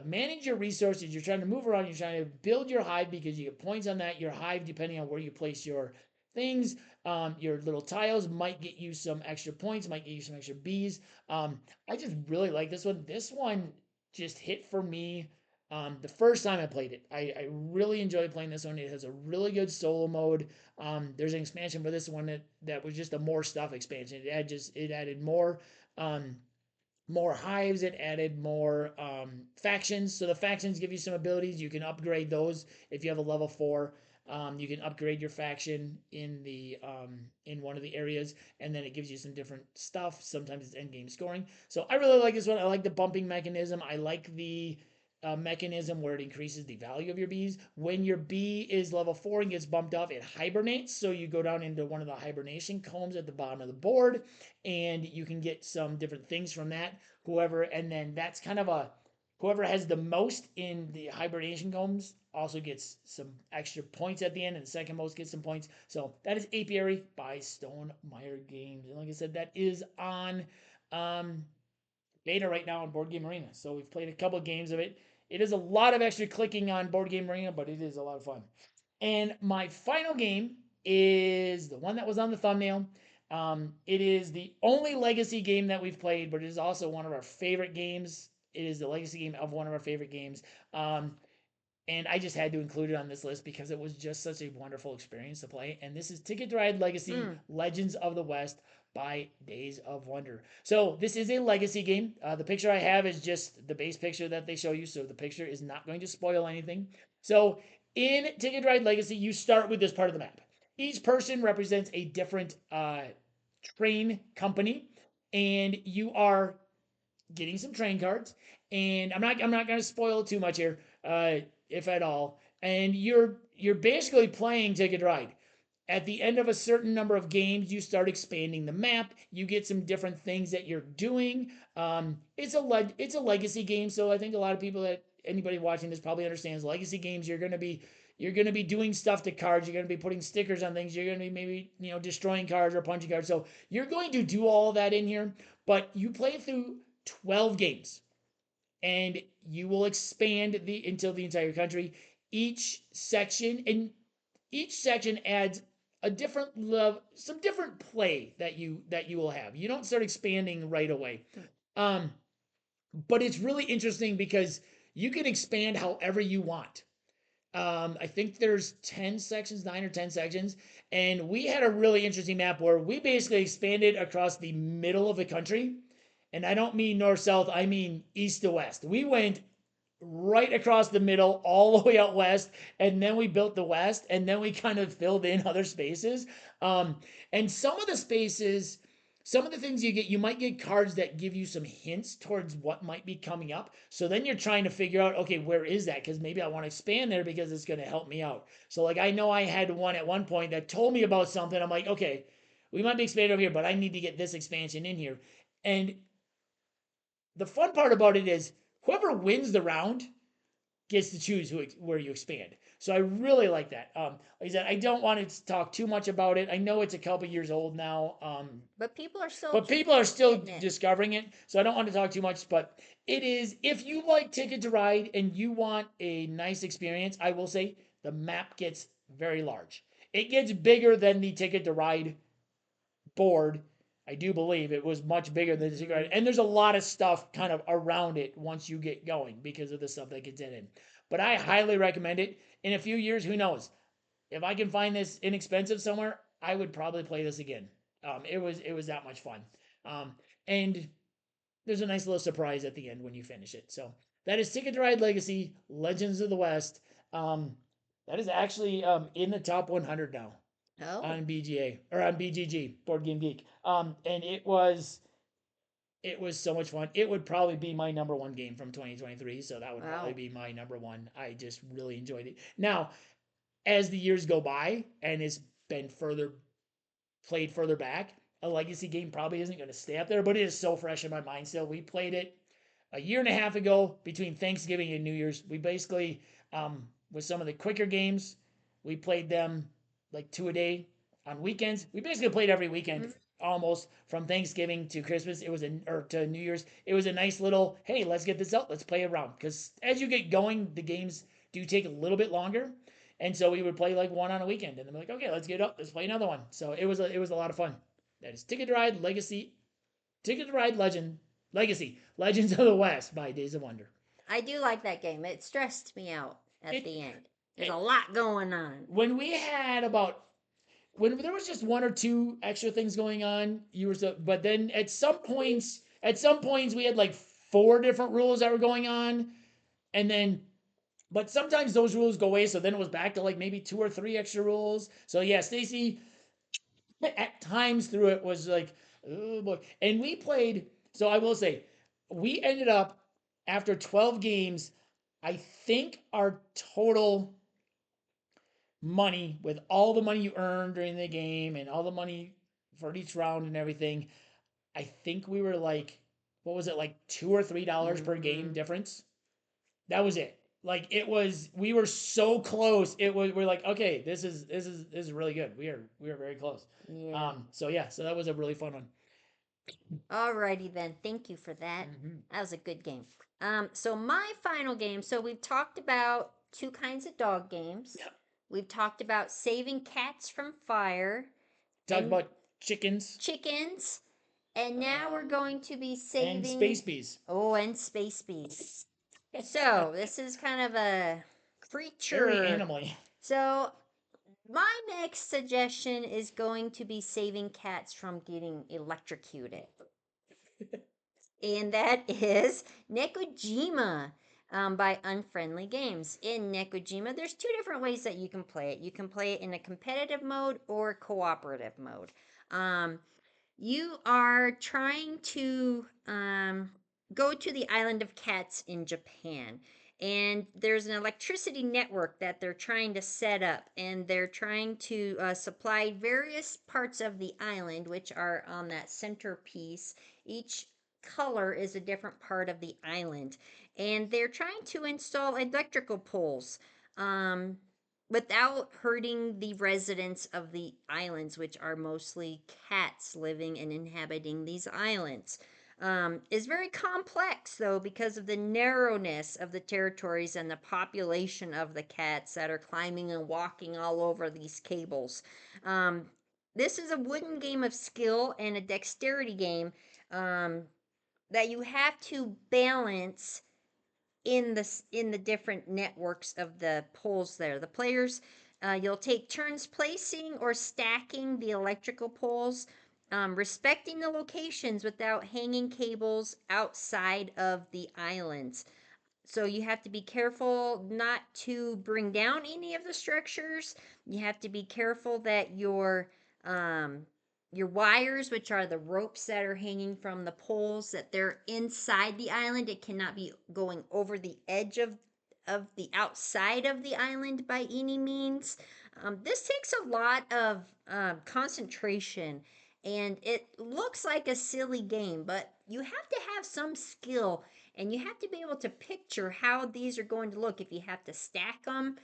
manage your resources. You're trying to move around. You're trying to build your hive because you get points on that. Your hive, depending on where you place your things, your little tiles might get you some extra points, might get you some extra bees. I just really like this one. This one just hit for me the first time I played it. I really enjoyed playing this one. It has a really good solo mode. There's an expansion for this one that was just a more stuff expansion. It added more hives. It added more factions. So the factions give you some abilities. You can upgrade those if you have a level 4. You can upgrade your faction in one of the areas, and then it gives you some different stuff. Sometimes it's end game scoring. So I really like this one. I like the bumping mechanism. I like the mechanism where it increases the value of your bees. When your bee is level 4 and gets bumped up, it hibernates. So you go down into one of the hibernation combs at the bottom of the board, and you can get some different things from that. And then that's kind of whoever has the most in the hibernation combs also gets some extra points at the end, and the second most gets some points. So that is Apiary by Stonemaier Games. And like I said, that is on beta right now on Board Game Arena. So we've played a couple of games of it. It is a lot of extra clicking on Board Game Arena, but it is a lot of fun. And my final game is the one that was on the thumbnail. It is the only legacy game that we've played, but it is also one of our favorite games. It is the legacy game of one of our favorite games. Um, and I just had to include it on this list because it was just such a wonderful experience to play. And this is Ticket to Ride Legacy Mm. Legends of the West by Days of Wonder. So this is a legacy game. The picture I have is just the base picture that they show you, so the picture is not going to spoil anything. So in Ticket to Ride Legacy, you start with this part of the map. Each person represents a different train company, and you are getting some train cards. And I'm not going to spoil too much here, if at all. And you're basically playing Ticket Ride. At the end of a certain number of games, you start expanding the map. You get some different things that you're doing. It's a legacy game, so I think a lot of people that anybody watching this probably understands legacy games. You're gonna be doing stuff to cards. You're gonna be putting stickers on things. You're gonna be maybe destroying cards or punching cards. So you're going to do all that in here, but you play through 12 games and you will expand the until the entire country. Each section adds a different love, some different play that you will have. You don't start expanding right away. Um, but it's really interesting because you can expand however you want. I think there's 10 sections, 9 or 10 sections, and we had a really interesting map where we basically expanded across the middle of the country. And I don't mean north south, I mean east to west. We went right across the middle, all the way out west, and then we built the west, and then we kind of filled in other spaces. Um, and some of the things you get, you might get cards that give you some hints towards what might be coming up. So then you're trying to figure out, okay, where is that? Because maybe I want to expand there because it's going to help me out. So like I know I had one at one point that told me about something. I'm like, okay, we might be expanded over here, but I need to get this expansion in here. And the fun part about it is whoever wins the round gets to choose where you expand. So I really like that. Like I said, I don't want to talk too much about it. I know it's a couple years old now, But people are still but people are still getting it. discovering it. So I don't want to talk too much. But it is, if you like Ticket to Ride and you want a nice experience, I will say the map gets very large. It gets bigger than the Ticket to Ride board. I do believe it was much bigger than the Ticket to Ride, and there's a lot of stuff kind of around it once you get going because of the stuff that gets in it. But I highly recommend it. In a few years, who knows? If I can find this inexpensive somewhere, I would probably play this again. It was that much fun. Um, and there's a nice little surprise at the end when you finish it. So that is Ticket to Ride Legacy Legends of the West. Um, that is actually in the top 100 now Oh, on BGA or on BGG Board Game Geek. And it was so much fun. It would probably be my number one game from 2023. So that would probably wow. be my number one. I just really enjoyed it. Now, as the years go by and it's been played further back, a legacy game probably isn't going to stay up there, but it is so fresh in my mind still. We played it a year and a half ago between Thanksgiving and New Year's. We basically, with some of the quicker games, we played them like 2 a day on weekends. We basically played every weekend Mm. almost from Thanksgiving to Christmas. Or to New Year's. It was a nice little, hey, let's get this out. Let's play around. Because as you get going, the games do take a little bit longer. And so we would play like one on a weekend, and then we're like, okay, let's get up, let's play another one. So it was a lot of fun. That is Ticket to Ride Legacy, Ticket to Ride Legacy, Legends of the West by Days of Wonder. I do like that game. It stressed me out at It, the end. There's a it lot going on. when we had about when there was just one or two extra things going on, but then at some points we had like four different rules that were going on, and then but sometimes those rules go away, so then it was back to like maybe two or three extra rules. So yeah, Stacy at times through it was like, oh boy. And we played, so I will say, we ended up after 12 games, I think our total money, with all the money you earned during the game and all the money for each round and everything, I think we were like, what was it, like $2 or $3 per game Mm-hmm. difference? That was it. Like we were so close. We're like, okay, this is really good. We are very close. Yeah. So yeah, so that was a really fun one. Alrighty then. Thank you for that. Mm-hmm. That was a good game. So my final game. So we've talked about two kinds of dog games. Yeah. We've talked about saving cats from fire, Talk and about chickens, chickens, and now we're um, going to be and saving. space bees. Oh, and space bees. So this is kind of a Very creature. animally. So my next suggestion is going to be saving cats from getting electrocuted. And that is Nekojima by Unfriendly Games. In Nekojima, there's two different ways that you can play it. You can play it in a competitive mode or cooperative mode. Um, you are trying to go to the island of cats in Japan. And there's an electricity network that they're trying to set up, and they're trying to supply various parts of the island, which are on that centerpiece. Each color is a different part of the island, and they're trying to install electrical poles. Um, Without hurting the residents of the islands, which are mostly cats living and inhabiting these islands. Is very complex though because of the narrowness of the territories and the population of the cats that are climbing and walking all over these cables. Um, this is a wooden game of skill and a dexterity game um, that you have to balance in the different networks of the poles there. The players, you'll take turns placing or stacking the electrical poles, respecting the locations without hanging cables outside of the islands. So you have to be careful not to bring down any of the structures. You have to be careful that um, your wires, which are the ropes that are hanging from the poles, that they're inside the island. It cannot be going over the edge of the outside of the island by any means. This takes a lot of concentration, and it looks like a silly game, but you have to have some skill and you have to be able to picture how these are going to look. If you have to stack them,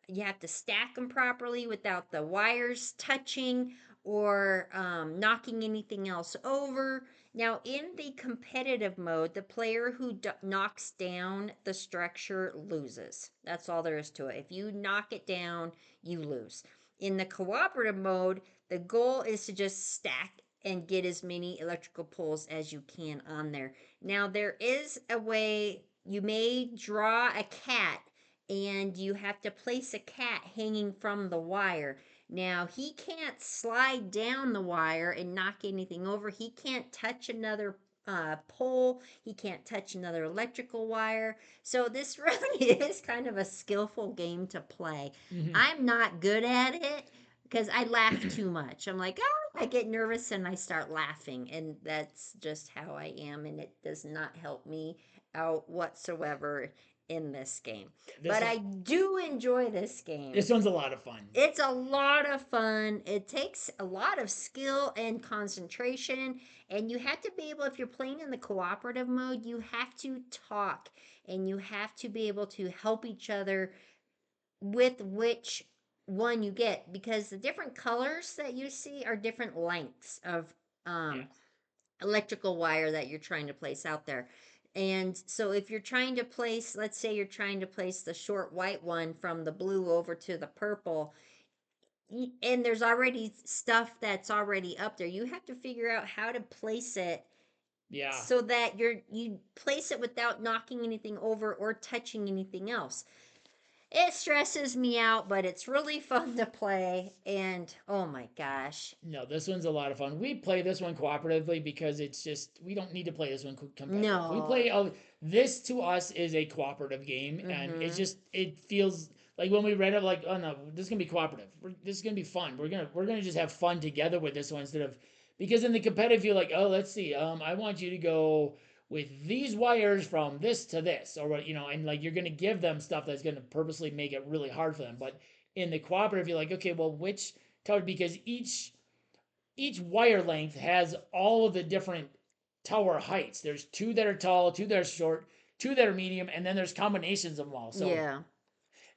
you have to stack them properly without the wires touching or knocking anything else over. Now, in the competitive mode, the player who knocks down the structure loses. That's all there is to it. If you knock it down, you lose. In the cooperative mode, the goal is to just stack and get as many electrical poles as you can on there. Now, there is a way you may draw a cat and you have to place a cat hanging from the wire. Now, he can't slide down the wire and knock anything over. He can't touch another pole. He can't touch another electrical wire. So, this really is kind of a skillful game to play. Mm-hmm. I'm not good at it because I laugh too much. I'm like, oh, I get nervous and I start laughing, and that's just how I am, and it does not help me out whatsoever in this game. This But one, I do enjoy this game. this one's a lot of fun. It's a lot of fun. It takes a lot of skill and concentration, and you have to be able, if you're playing in the cooperative mode, you have to talk and you have to be able to help each other with which one you get because the different colors that you see are different lengths of Yeah. electrical wire that you're trying to place out there. And so if you're trying to place, let's say you're trying to place the short white one from the blue over to the purple, and there's already stuff that's already up there, you have to figure out how to place it Yeah. so that you place it without knocking anything over or touching anything else. It stresses me out, but it's really fun to play. And oh my gosh. No, this one's a lot of fun. We play this one cooperatively because it's just we don't need to play this one competitive. We No. play this to us is a cooperative game, and it's Mm-hmm. just it feels like when we read it, like oh no, this is gonna be cooperative. This is gonna be fun. We're gonna just have fun together with this one instead of because in the competitive you're like oh let's see I want you to go with these wires from this to this or what and like you're gonna give them stuff that's gonna purposely make it really hard for them. But in the cooperative you're like okay well which tower because each wire length has all of the different tower heights. There's two that are tall, two that are short, two that are medium, and then there's combinations of them all. So Yeah.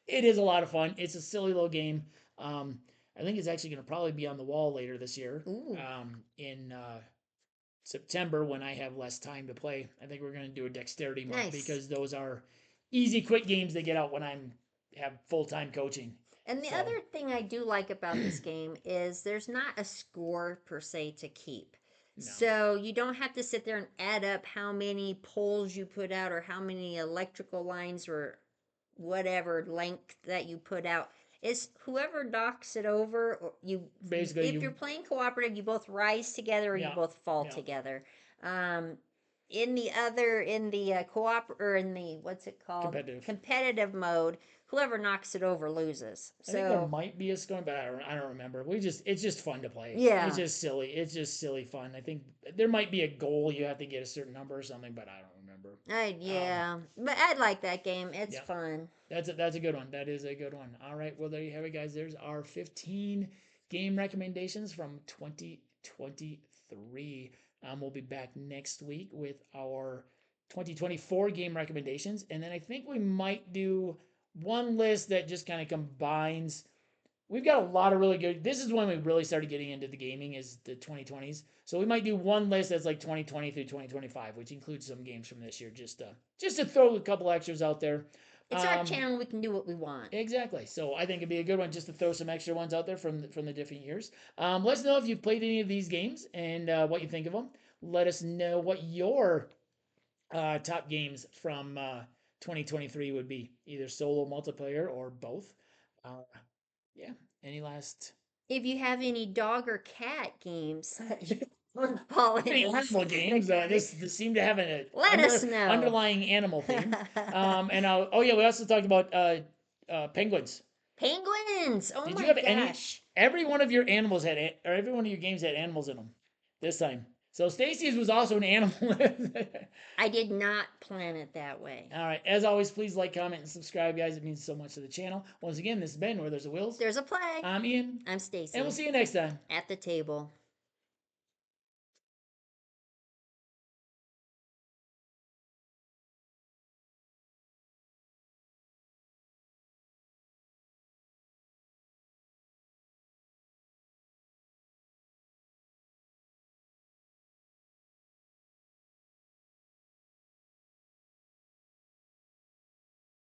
it is a lot of fun. It's a silly little game. I think it's actually going to probably be on the wall later this year Ooh. in September when I have less time to play. I think we're going to do a dexterity month Nice. because those are easy, quick games to get out when I'm have full time coaching. And the So other thing I do like about this game is there's not a score per se to keep. no, So you don't have to sit there and add up how many poles you put out or how many electrical lines or whatever length that you put out. It's whoever knocks it over, or basically if you, you're playing cooperative, you both rise together or you yeah, both fall yeah, together. Um, in the co-op or in the what's it called, competitive. competitive mode, whoever knocks it over loses. I think there So might be a scoring, but I don't remember. It's just fun to play. It's yeah. just silly. It's just silly fun. I think there might be a goal. You have to get a certain number or something, but I don't remember. Um, Yeah, but I like that game. It's yeah, fun. that's a good one. That is a good one. All right, well there you have it, guys. There's our 15 game recommendations from 2023. We'll be back next week with our 2024 game recommendations, and then I think we might do one list that just kind of combines. We've got a lot of really good. This is when we really started getting into the gaming, is the 2020s. So we might do one list that's like 2020 through 2025, which includes some games from this year, just to throw a couple extras out there. It's our Um, channel. We can do what we want. exactly. So I think it'd be a good one just to throw some extra ones out there from the different years. Let us know if you've played any of these games and what you think of them. Let us know what your top games from 2023 would be, either solo, multiplayer, or both. Uh, yeah. Any last If you have any dog or cat games that you want to fall any into animal the games? category, This seemed to have an let us know. underlying animal theme. And oh yeah, we also talked about penguins. Penguins! Oh Did you my have any? gosh. Every one of your animals had, or every one of your games had animals in them this time. So Stacy's was also an animal. I did not plan it that way. All right. As always, please like, comment, and subscribe, guys. It means so much to the channel. Once again, this has been Where There's a Wills. There's a play. I'm Ian, I'm and we'll Stacey see you next time. at the table.